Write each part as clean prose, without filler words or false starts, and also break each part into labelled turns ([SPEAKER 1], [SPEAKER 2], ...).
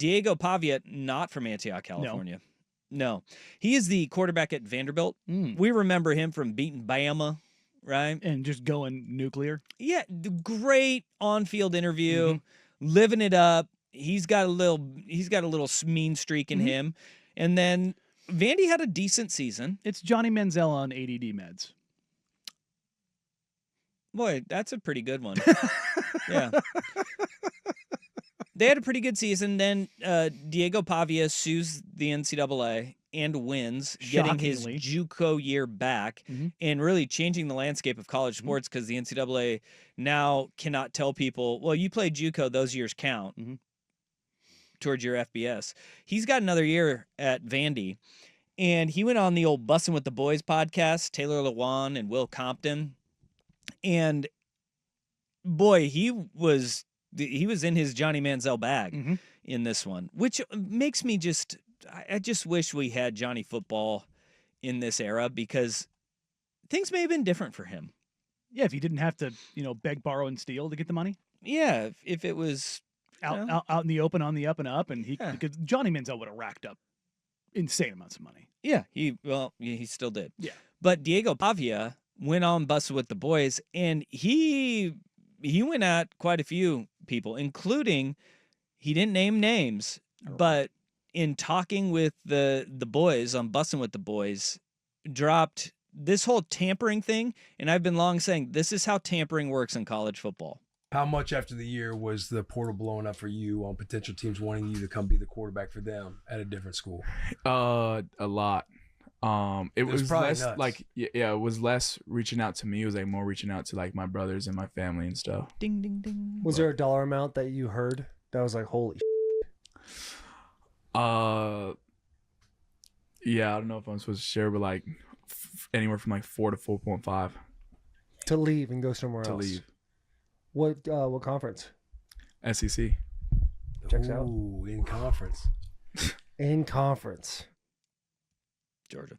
[SPEAKER 1] Diego Pavia, not from Antioch, California. No. He is the quarterback at Vanderbilt. We remember him from beating Bama, right?
[SPEAKER 2] And just going nuclear.
[SPEAKER 1] Yeah, great on-field interview, living it up. He's got a little mean streak in him. And then Vandy had a decent season.
[SPEAKER 2] It's Johnny Manziel on ADD meds.
[SPEAKER 1] Boy, that's a pretty good one. Yeah. They had a pretty good season. Then Diego Pavia sues the NCAA and wins, getting his JUCO year back and really changing the landscape of college sports because the NCAA now cannot tell people, well, you played JUCO, those years count towards your FBS. He's got another year at Vandy, and he went on the old Bussin' with the Boys podcast, Taylor Lewan and Will Compton, and boy, he was in his Johnny Manziel bag in this one, which makes me I just wish we had Johnny football in this era because things may have been different for him.
[SPEAKER 2] Yeah, if he didn't have to, beg, borrow, and steal to get the money.
[SPEAKER 1] Yeah, if it was
[SPEAKER 2] out in the open, on the up and up, and because Johnny Manziel would have racked up insane amounts of money.
[SPEAKER 1] Yeah, he still did.
[SPEAKER 2] Yeah,
[SPEAKER 1] but Diego Pavia went on Bussin' with the Boys, and he went at quite a few people, including, he didn't name names, but in talking with the boys on Bussin' with the Boys, dropped this whole tampering thing, and I've been long saying this is how tampering works in college football.
[SPEAKER 3] How much after the year was the portal blowing up for you on potential teams wanting you to come be the quarterback for them at a different school?
[SPEAKER 4] A lot. It was less
[SPEAKER 3] nuts.
[SPEAKER 4] like it was less reaching out to me. It was like more reaching out to like my brothers and my family and stuff.
[SPEAKER 1] Ding ding ding.
[SPEAKER 5] Was there a dollar amount that you heard that was like holy shit?
[SPEAKER 4] Yeah, I don't know if I'm supposed to share, but like anywhere from like 4 to 4.5
[SPEAKER 5] to leave and go somewhere
[SPEAKER 4] to
[SPEAKER 5] else.
[SPEAKER 4] leave.
[SPEAKER 5] What conference?
[SPEAKER 4] SEC.
[SPEAKER 5] Checks out.
[SPEAKER 3] Ooh, in conference.
[SPEAKER 5] In conference.
[SPEAKER 1] Georgia.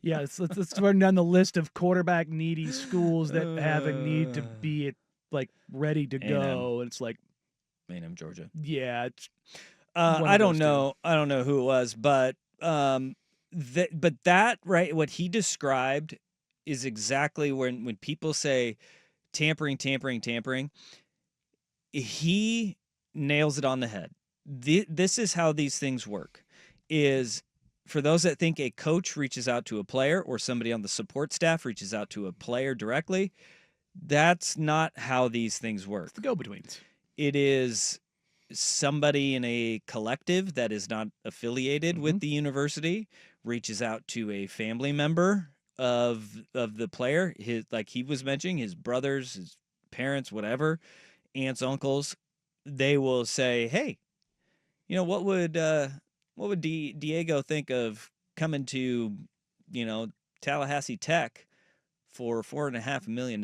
[SPEAKER 2] Yeah, let's run down the list of quarterback needy schools that have a need to be like ready to go. And it's like
[SPEAKER 1] A&M, Georgia.
[SPEAKER 2] Yeah, it's
[SPEAKER 1] I don't know who it was, but that right, what he described is exactly when people say tampering, he nails it on the head. This is how these things work. Is for those that think a coach reaches out to a player or somebody on the support staff reaches out to a player directly, that's not how these things work.
[SPEAKER 2] It's the go-betweens.
[SPEAKER 1] It is somebody in a collective that is not affiliated with the university reaches out to a family member of the player, his, like he was mentioning, his brothers, his parents, whatever, aunts, uncles. They will say, hey, what would Diego think of coming to, Tallahassee Tech for $4.5 million?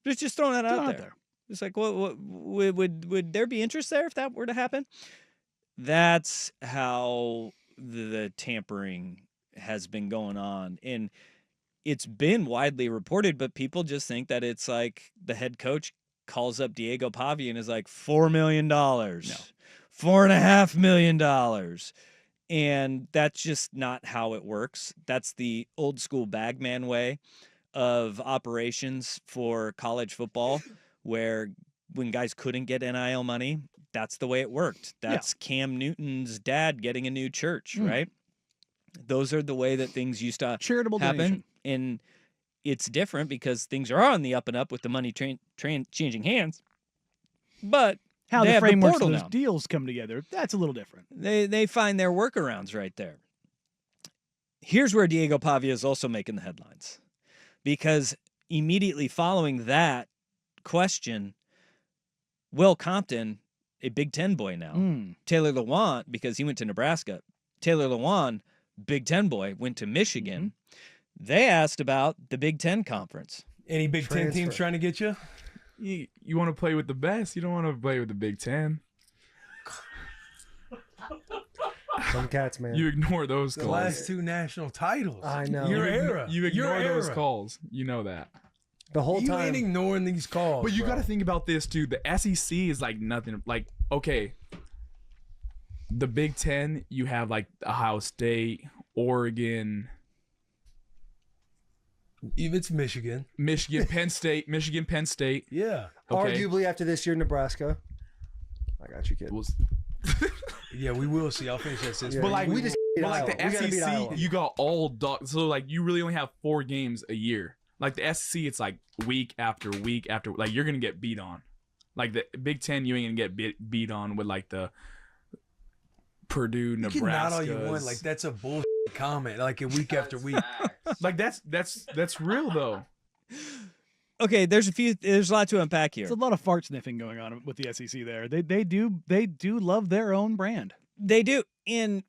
[SPEAKER 1] Just throwing that out there. It's like, what would there be interest there if that were to happen? That's how the tampering has been going on, and it's been widely reported, but people just think that it's like the head coach calls up Diego Pavia and is like, $4 million, $4.5 million. And that's just not how it works. That's the old school bagman way of operations for college football, where when guys couldn't get NIL money, that's the way it worked. That's Cam Newton's dad getting a new church, right? Those are the way that things used to
[SPEAKER 2] charitable
[SPEAKER 1] happen.
[SPEAKER 2] Donation.
[SPEAKER 1] And it's different because things are on the up and up with the money changing hands. But
[SPEAKER 2] how
[SPEAKER 1] they
[SPEAKER 2] the
[SPEAKER 1] have
[SPEAKER 2] frameworks
[SPEAKER 1] the
[SPEAKER 2] of
[SPEAKER 1] portal
[SPEAKER 2] those
[SPEAKER 1] now.
[SPEAKER 2] deals come together, that's a little different.
[SPEAKER 1] They find their workarounds right there. Here's where Diego Pavia is also making the headlines, because immediately following that question, Will Compton, a Big Ten boy now, Taylor Lewan, because he went to Nebraska, Taylor Lewan, Big Ten boy, went to Michigan. They asked about the Big Ten conference.
[SPEAKER 3] Any Big Ten teams trying to get you?
[SPEAKER 4] You want to play with the best. You don't want to play with the Big Ten.
[SPEAKER 5] Some cats, man.
[SPEAKER 4] You ignore those calls.
[SPEAKER 3] The last 2 national titles.
[SPEAKER 5] I know.
[SPEAKER 3] Your era.
[SPEAKER 4] You ignore those calls. You know that.
[SPEAKER 5] The whole
[SPEAKER 3] You
[SPEAKER 5] time.
[SPEAKER 3] ain't ignoring these calls.
[SPEAKER 4] But you
[SPEAKER 3] bro.
[SPEAKER 4] got to think about this, dude. The SEC is like nothing. Like, okay, the Big Ten, you have like Ohio State, Oregon,
[SPEAKER 3] Even it's Michigan.
[SPEAKER 4] Michigan, Penn State.
[SPEAKER 3] Yeah.
[SPEAKER 4] Okay.
[SPEAKER 5] Arguably after this year, Nebraska. I got you, kid.
[SPEAKER 4] Was-
[SPEAKER 3] Yeah, we will see. I'll finish that sentence.
[SPEAKER 5] Yeah,
[SPEAKER 4] But like,
[SPEAKER 5] we just beat
[SPEAKER 4] but like
[SPEAKER 5] Iowa.
[SPEAKER 4] the
[SPEAKER 5] We gotta beat
[SPEAKER 4] SEC,
[SPEAKER 5] Iowa.
[SPEAKER 4] you got all dogs. So like, you really only have 4 games a year. Like the SEC, it's like week after week after. Like you're gonna get beat on. Like the Big Ten, you ain't gonna get beat on with like the Purdue,
[SPEAKER 3] You
[SPEAKER 4] Nebraska.
[SPEAKER 3] can nod all you want. Like that's a bullshit comment. Like a week after week.
[SPEAKER 4] Like that's real though.
[SPEAKER 1] Okay, there's a lot to unpack here.
[SPEAKER 2] There's a lot of fart sniffing going on with the SEC there. They do love their own brand.
[SPEAKER 1] They do. And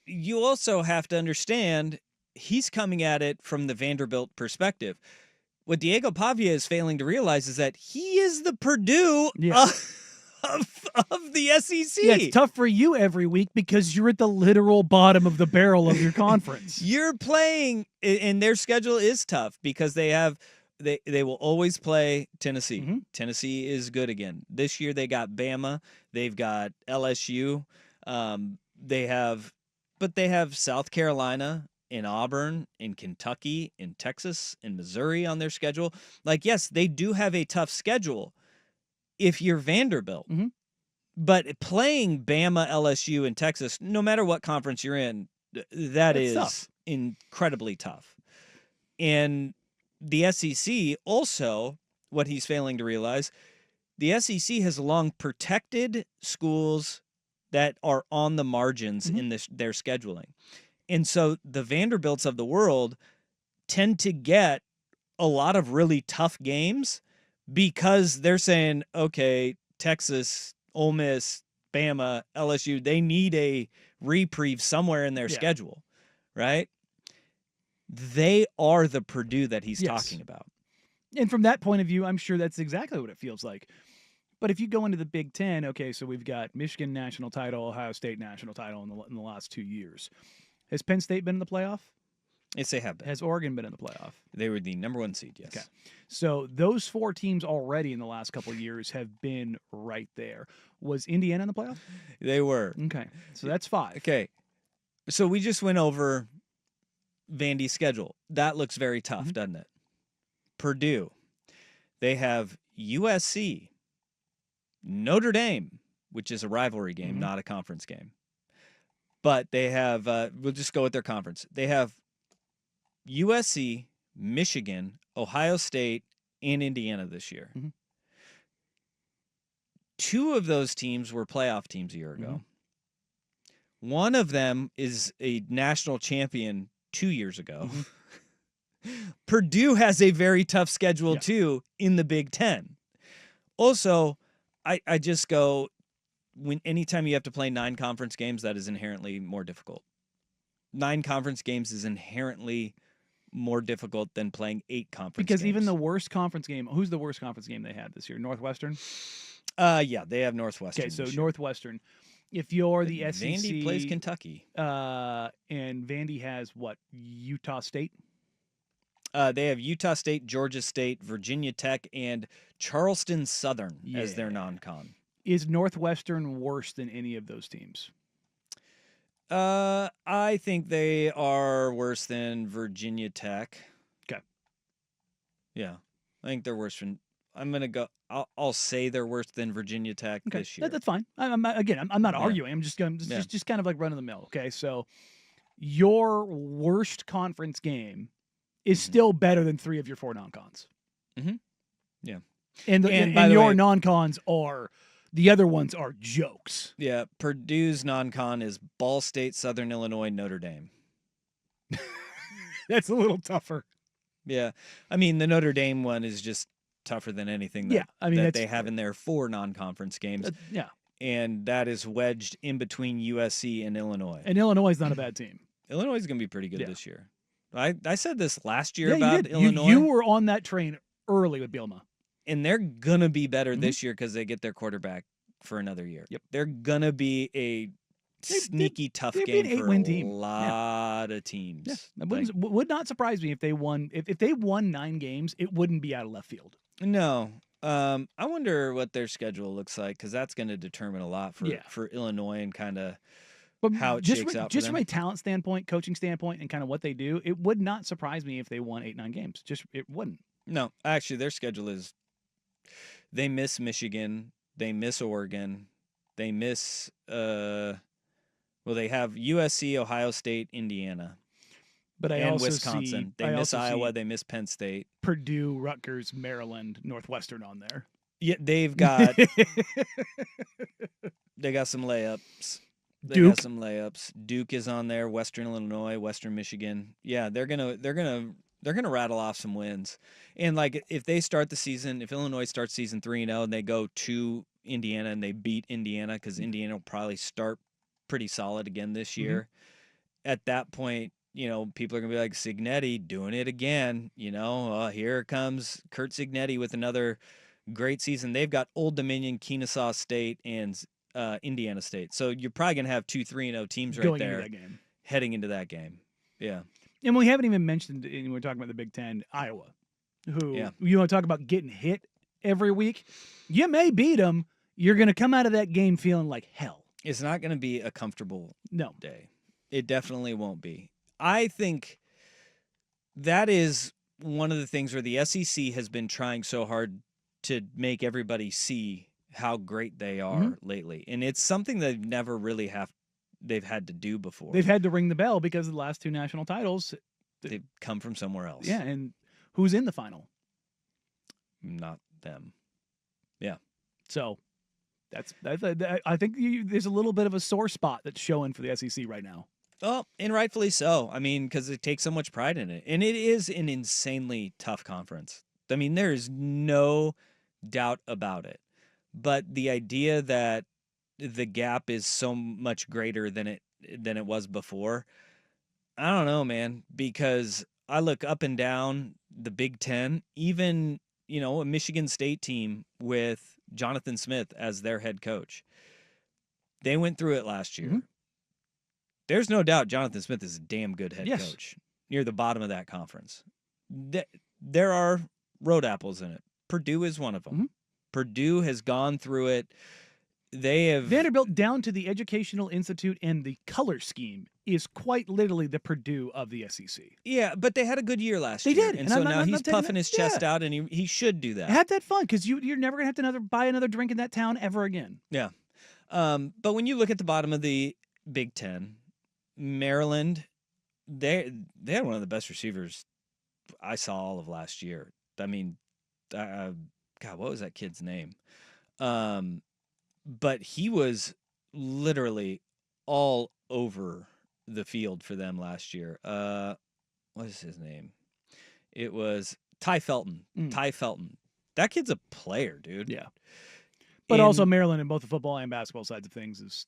[SPEAKER 1] you also have to understand he's coming at it from the Vanderbilt perspective. What Diego Pavia is failing to realize is that he is the Purdue
[SPEAKER 2] Yeah.
[SPEAKER 1] of the SEC.
[SPEAKER 2] Yeah, it's tough for you every week because you're at the literal bottom of the barrel of your conference.
[SPEAKER 1] You're playing, and their schedule is tough because they will always play Tennessee.
[SPEAKER 2] Mhm.
[SPEAKER 1] Tennessee is good again. This year they got Bama, they've got LSU, they have South Carolina, in Auburn, in Kentucky, in Texas, in Missouri on their schedule. Like, yes, they do have a tough schedule if you're Vanderbilt.
[SPEAKER 2] Mhm.
[SPEAKER 1] But playing Bama, LSU, and Texas, no matter what conference you're in, that
[SPEAKER 2] That's
[SPEAKER 1] is
[SPEAKER 2] tough.
[SPEAKER 1] incredibly tough. And the SEC also, what he's failing to realize, the SEC has long protected schools that are on the margins in their scheduling. And so the Vanderbilts of the world tend to get a lot of really tough games because they're saying, okay, Texas, Ole Miss, Bama, LSU, they need a reprieve somewhere in their schedule, right? They are the Purdue that he's talking about.
[SPEAKER 2] And from that point of view, I'm sure that's exactly what it feels like. But if you go into the Big Ten, okay, so we've got Michigan national title, Ohio State national title in the last 2 years. Has Penn State been in the playoff?
[SPEAKER 1] Yes, they have been.
[SPEAKER 2] Has Oregon been in the playoff?
[SPEAKER 1] They were the number 1 seed, yes.
[SPEAKER 2] Okay. So those 4 teams already in the last couple of years have been right there. Was Indiana in the playoff?
[SPEAKER 1] They were.
[SPEAKER 2] Okay. So that's 5.
[SPEAKER 1] Okay. So we just went over Vandy's schedule. That looks very tough, doesn't it? Purdue. They have USC, Notre Dame, which is a rivalry game, not a conference game. But they have, we'll just go with their conference. They have USC, Michigan, Ohio State, and Indiana this year. 2 of those teams were playoff teams a year ago. One of them is a national champion 2 years ago. Purdue has a very tough schedule, too, in the Big Ten. Also, I just go, anytime you have to play 9 conference games, that is inherently more difficult. 9 conference games is inherently more difficult than playing 8 conference
[SPEAKER 2] Because
[SPEAKER 1] games.
[SPEAKER 2] even the worst conference game, who's the worst conference game they had this year? Northwestern?
[SPEAKER 1] Yeah, they have Northwestern.
[SPEAKER 2] Okay, so
[SPEAKER 1] this year.
[SPEAKER 2] Northwestern. If you're the SEC...
[SPEAKER 1] Vandy plays Kentucky.
[SPEAKER 2] And Vandy has, what, Utah State?
[SPEAKER 1] They have Utah State, Georgia State, Virginia Tech, and Charleston Southern as their non-con.
[SPEAKER 2] Is Northwestern worse than any of those teams?
[SPEAKER 1] I think they are worse than Virginia Tech.
[SPEAKER 2] Okay.
[SPEAKER 1] Yeah, I think they're worse than. I'm gonna go. I'll say they're worse than Virginia Tech this year.
[SPEAKER 2] That's fine. I'm not arguing. I'm just going. Just kind of like run of the mill. Okay, so your worst conference game is still better than 3 of your 4 non-cons.
[SPEAKER 1] Yeah,
[SPEAKER 2] and
[SPEAKER 1] by the
[SPEAKER 2] your
[SPEAKER 1] way,
[SPEAKER 2] non-cons are. The other ones are jokes.
[SPEAKER 1] Yeah, Purdue's non-con is Ball State, Southern Illinois, Notre Dame.
[SPEAKER 2] That's a little tougher.
[SPEAKER 1] Yeah, I mean the Notre Dame one is just tougher than anything that, that they have in their 4 non-conference games. And that is wedged in between USC and Illinois.
[SPEAKER 2] And Illinois is not a bad team.
[SPEAKER 1] Illinois is going to be pretty good this year. I said this last year
[SPEAKER 2] you
[SPEAKER 1] about
[SPEAKER 2] did.
[SPEAKER 1] Illinois.
[SPEAKER 2] You were on that train early with Bielema.
[SPEAKER 1] And they're going to be better this year because they get their quarterback for another year.
[SPEAKER 2] Yep.
[SPEAKER 1] They're going to be a sneaky tough
[SPEAKER 2] they'd be an
[SPEAKER 1] game for
[SPEAKER 2] 8-win
[SPEAKER 1] a
[SPEAKER 2] team.
[SPEAKER 1] lot of teams.
[SPEAKER 2] Yeah, that
[SPEAKER 1] Like,
[SPEAKER 2] would not surprise me if they won. If they won 9 games, it wouldn't be out of left field.
[SPEAKER 1] no. I wonder what their schedule looks like because that's going to determine a lot
[SPEAKER 2] Yeah.
[SPEAKER 1] for Illinois and kind of
[SPEAKER 2] But
[SPEAKER 1] how it
[SPEAKER 2] just
[SPEAKER 1] shakes
[SPEAKER 2] from,
[SPEAKER 1] out for
[SPEAKER 2] just
[SPEAKER 1] them.
[SPEAKER 2] from a talent standpoint, coaching standpoint, and kind of what they do, it would not surprise me if they won 8-9 games. Just it wouldn't.
[SPEAKER 1] No, actually, their schedule is they miss Michigan, they miss Oregon, they miss they have USC, Ohio State, Indiana,
[SPEAKER 2] But I
[SPEAKER 1] and
[SPEAKER 2] also
[SPEAKER 1] Wisconsin.
[SPEAKER 2] see
[SPEAKER 1] They miss
[SPEAKER 2] also
[SPEAKER 1] Iowa,
[SPEAKER 2] see
[SPEAKER 1] they miss Penn State.
[SPEAKER 2] Purdue, Rutgers, Maryland, Northwestern on there.
[SPEAKER 1] Yeah, they got some layups. They
[SPEAKER 2] Duke.
[SPEAKER 1] got some layups. Duke is on there. Western Illinois, Western Michigan. Yeah, they're gonna rattle off some wins. And like if they start the season, if Illinois starts season 3-0 and they go to Indiana and they beat Indiana because Indiana will probably start pretty solid again this year. At that point, people are gonna be like Cignetti doing it again. Here comes Kurt Cignetti with another great season. They've got Old Dominion, Kennesaw State, and Indiana State. So you're probably going to have 2 3-0 teams right
[SPEAKER 2] Going
[SPEAKER 1] there
[SPEAKER 2] into that game.
[SPEAKER 1] heading into that game. Yeah.
[SPEAKER 2] And we haven't even mentioned, and we're talking about the Big Ten, Iowa, who you want to talk about getting hit every week. You may beat them. You're going to come out of that game feeling like hell.
[SPEAKER 1] It's not going to be a comfortable
[SPEAKER 2] No.
[SPEAKER 1] day. It definitely won't be. I think that is one of the things where the SEC has been trying so hard to make everybody see how great they are lately. And it's something they've never really they've had to do before.
[SPEAKER 2] They've had to ring the bell because of the last 2 national titles.
[SPEAKER 1] They've come from somewhere else.
[SPEAKER 2] Yeah, and who's in the final?
[SPEAKER 1] Not them. Yeah.
[SPEAKER 2] So I think there's a little bit of a sore spot that's showing for the SEC right now.
[SPEAKER 1] Oh, and rightfully so. I mean, because it takes so much pride in it. And it is an insanely tough conference. I mean, there is no doubt about it. But the idea that the gap is so much greater than it was before, I don't know, man. Because I look up and down the Big Ten, even, a Michigan State team with Jonathan Smith as their head coach. They went through it last year. There's no doubt Jonathan Smith is a damn good head coach near the bottom of that conference. There are road apples in it. Purdue is one of them. Purdue has gone through it. They have
[SPEAKER 2] Vanderbilt down to the Educational Institute and the color scheme is quite literally the Purdue of the SEC.
[SPEAKER 1] Yeah, but they had a good year last
[SPEAKER 2] They
[SPEAKER 1] year.
[SPEAKER 2] did,
[SPEAKER 1] And so now he's puffing his chest out, and he should do that.
[SPEAKER 2] Have that fun, because you're never going to have to buy another drink in that town ever again.
[SPEAKER 1] Yeah. But when you look at the bottom of the Big Ten, Maryland, they had one of the best receivers I saw all of last year. I mean, God, what was that kid's name? But he was literally all over the field for them last year. What is his name? It was Ty Felton. Ty Felton. That kid's a player, dude.
[SPEAKER 2] Yeah. But also Maryland in both the football and basketball sides of things is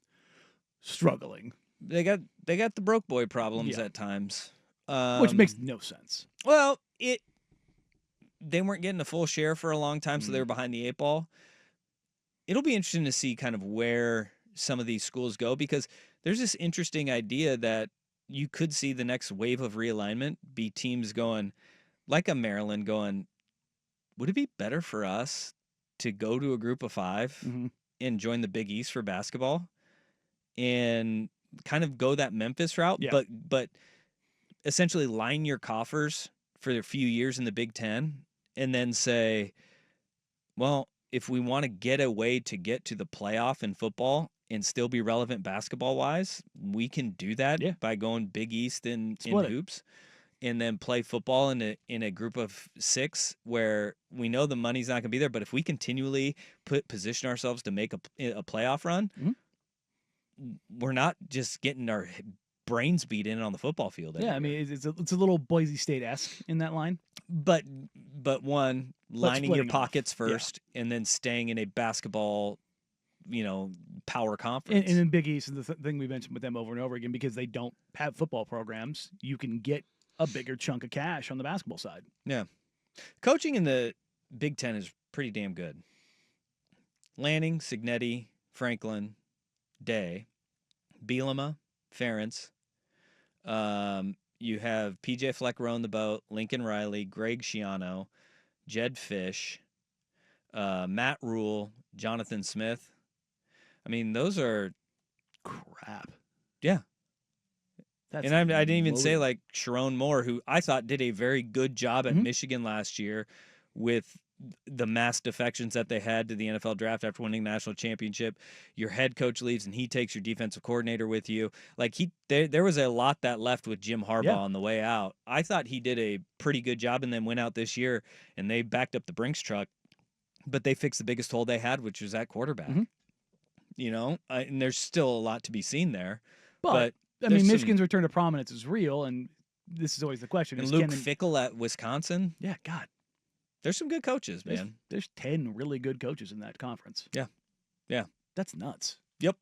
[SPEAKER 2] struggling.
[SPEAKER 1] They got the broke boy problems at times.
[SPEAKER 2] Which makes no sense.
[SPEAKER 1] Well, they weren't getting a full share for a long time, so they were behind the 8 ball. It'll be interesting to see kind of where some of these schools go, because there's this interesting idea that you could see the next wave of realignment be teams going, like a Maryland going, would it be better for us to go to a group of 5 and join the Big East for basketball and kind of go that Memphis route, but essentially line your coffers for a few years in the Big Ten and then say, well, if we want to get a way to get to the playoff in football and still be relevant basketball-wise, we can do that by going Big East in hoops and then play football in a group of 6 where we know the money's not going to be there, but if we continually position ourselves to make a playoff run, we're not just getting our brains beat in on the football field.
[SPEAKER 2] Yeah, I mean, it's a little Boise State-esque in that line.
[SPEAKER 1] But one, lining your pockets first and then staying in a basketball, power conference.
[SPEAKER 2] And in Big East, and the thing we mentioned with them over and over again, because they don't have football programs, you can get a bigger chunk of cash on the basketball side.
[SPEAKER 1] Yeah. Coaching in the Big Ten is pretty damn good. Lanning, Cignetti, Franklin, Day. Bielema, Ferentz. You have PJ Fleck rowing the boat, Lincoln Riley, Greg Schiano, Jed Fish, Matt Rule, Jonathan Smith. I mean, those are
[SPEAKER 2] Crap.
[SPEAKER 1] yeah.
[SPEAKER 2] That's
[SPEAKER 1] And I didn't even say
[SPEAKER 2] loaded.
[SPEAKER 1] like Sharon Moore, who I thought did a very good job at
[SPEAKER 2] Mhm.
[SPEAKER 1] Michigan last year with the mass defections that they had to the NFL draft after winning the national championship. Your head coach leaves and he takes your defensive coordinator with you. Like there was a lot that left with Jim Harbaugh
[SPEAKER 2] Yeah.
[SPEAKER 1] on the way out. I thought he did a pretty good job and then went out this year and they backed up the Brinks truck, but they fixed the biggest hole they had, which was at quarterback.
[SPEAKER 2] Mhm.
[SPEAKER 1] You know, and there's still a lot to be seen there.
[SPEAKER 2] But I
[SPEAKER 1] there's
[SPEAKER 2] mean,
[SPEAKER 1] some-
[SPEAKER 2] Michigan's return to prominence is real, and this is always the question:
[SPEAKER 1] and
[SPEAKER 2] is
[SPEAKER 1] Luke
[SPEAKER 2] can
[SPEAKER 1] Fickell at Wisconsin.
[SPEAKER 2] yeah, God,
[SPEAKER 1] There's some good coaches, man.
[SPEAKER 2] there's 10 really good coaches in that conference.
[SPEAKER 1] Yeah. Yeah.
[SPEAKER 2] That's nuts.
[SPEAKER 1] Yep.